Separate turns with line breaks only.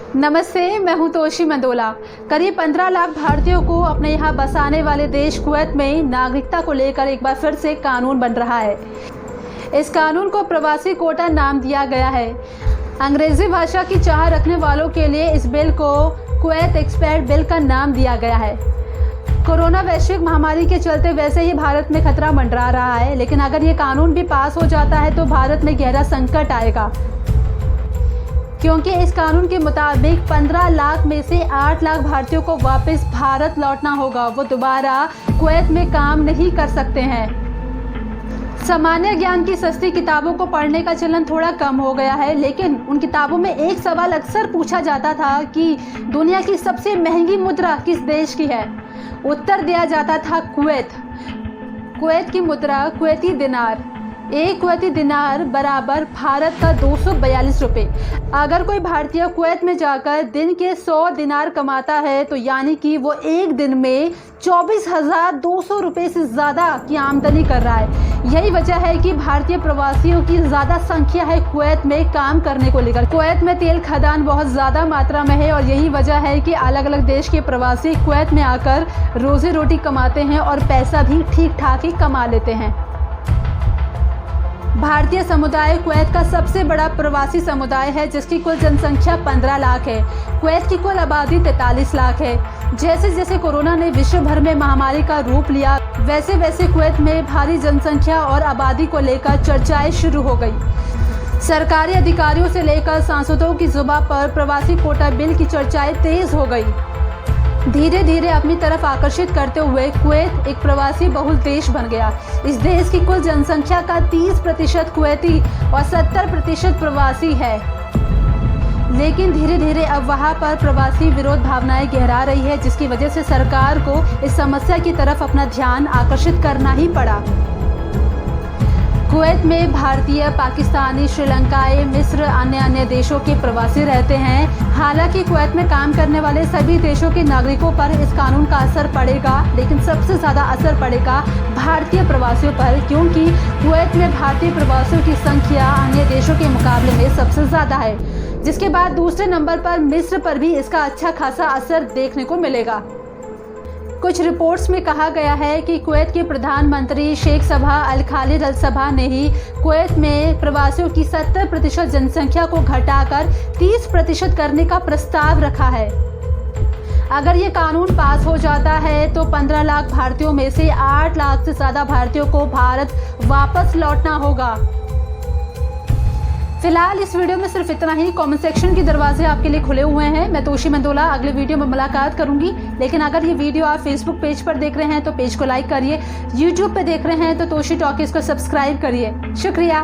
नमस्ते, मैं हूं तोशी मंदोला। करीब 15 लाख भारतीयों को अपने यहाँ बसाने वाले देश कुवैत में नागरिकता को लेकर एक बार फिर से कानून बन रहा है। इस कानून को प्रवासी कोटा नाम दिया गया है। अंग्रेजी भाषा की चाह रखने वालों के लिए इस बिल को कुवैत एक्सपैट बिल का नाम दिया गया है। कोरोना वैश्विक महामारी के चलते वैसे ही भारत में खतरा मंडरा रहा है, लेकिन अगर ये कानून भी पास हो जाता है तो भारत में गहरा संकट आएगा, क्योंकि इस कानून के मुताबिक 15 लाख में से 8 लाख भारतीयों को वापस भारत लौटना होगा। वो दोबारा कुवैत में काम नहीं कर सकते हैं। सामान्य ज्ञान की सस्ती किताबों को पढ़ने का चलन थोड़ा कम हो गया है, लेकिन उन किताबों में एक सवाल अक्सर पूछा जाता था कि दुनिया की सबसे महंगी मुद्रा किस देश की है। उत्तर दिया जाता था कुवैत। कुवैत की मुद्रा कुवैती दिनार। एक कुवैती दिनार बराबर भारत का 242 रुपये। अगर कोई भारतीय कुवैत में जाकर दिन के 100 दिनार कमाता है तो यानी कि वो एक दिन में 24,200 रुपये से ज़्यादा की आमदनी कर रहा है। यही वजह है कि भारतीय प्रवासियों की ज़्यादा संख्या है कुवैत में काम करने को लेकर। कुवैत में तेल खदान बहुत ज़्यादा मात्रा में है और यही वजह है कि अलग अलग देश के प्रवासी कुवैत में आकर रोज़ी रोटी कमाते हैं और पैसा भी ठीक ठाक ही कमा लेते हैं। भारतीय समुदाय कुवैत का सबसे बड़ा प्रवासी समुदाय है, जिसकी कुल जनसंख्या 15 लाख है। कुवैत की कुल आबादी 43 लाख है। जैसे जैसे कोरोना ने विश्व भर में महामारी का रूप लिया, वैसे वैसे कुवैत में भारी जनसंख्या और आबादी को लेकर चर्चाएं शुरू हो गई। सरकारी अधिकारियों से लेकर सांसदों की जुबान पर प्रवासी कोटा बिल की चर्चाएं तेज हो गई। धीरे धीरे अपनी तरफ आकर्षित करते हुए कुवैत एक प्रवासी बहुल देश बन गया। इस देश की कुल जनसंख्या का 30% कुवैती और 70% प्रवासी है, लेकिन धीरे धीरे अब वहां पर प्रवासी विरोध भावनाएं गहरा रही है, जिसकी वजह से सरकार को इस समस्या की तरफ अपना ध्यान आकर्षित करना ही पड़ा। कुवैत में भारतीय, पाकिस्तानी, श्रीलंकाई, मिस्र, अन्य देशों के प्रवासी रहते हैं। हालांकि कुवैत में काम करने वाले सभी देशों के नागरिकों पर इस कानून का असर पड़ेगा, लेकिन सबसे ज़्यादा असर पड़ेगा भारतीय प्रवासियों पर, क्योंकि कुवैत में भारतीय प्रवासियों की संख्या अन्य देशों के मुकाबले में सबसे ज़्यादा है। जिसके बाद दूसरे नंबर पर मिस्र पर भी इसका अच्छा खासा असर देखने को मिलेगा। कुछ रिपोर्ट्स में कहा गया है कि कुवैत के प्रधानमंत्री शेख सबाह अल खालिद अल सबाह ने ही कुवैत में प्रवासियों की 70% जनसंख्या को घटाकर 30% करने का प्रस्ताव रखा है। अगर ये कानून पास हो जाता है तो 15 लाख भारतीयों में से 8 लाख से ज़्यादा भारतीयों को भारत वापस लौटना होगा। फिलहाल इस वीडियो में सिर्फ इतना ही। कमेंट सेक्शन के दरवाजे आपके लिए खुले हुए हैं। मैं तोशी मंदोला अगले वीडियो में मुलाकात करूंगी। लेकिन अगर ये वीडियो आप फेसबुक पेज पर देख रहे हैं तो पेज को लाइक करिए। यूट्यूब पे देख रहे हैं तो तोशी टॉकीज को सब्सक्राइब करिए। शुक्रिया।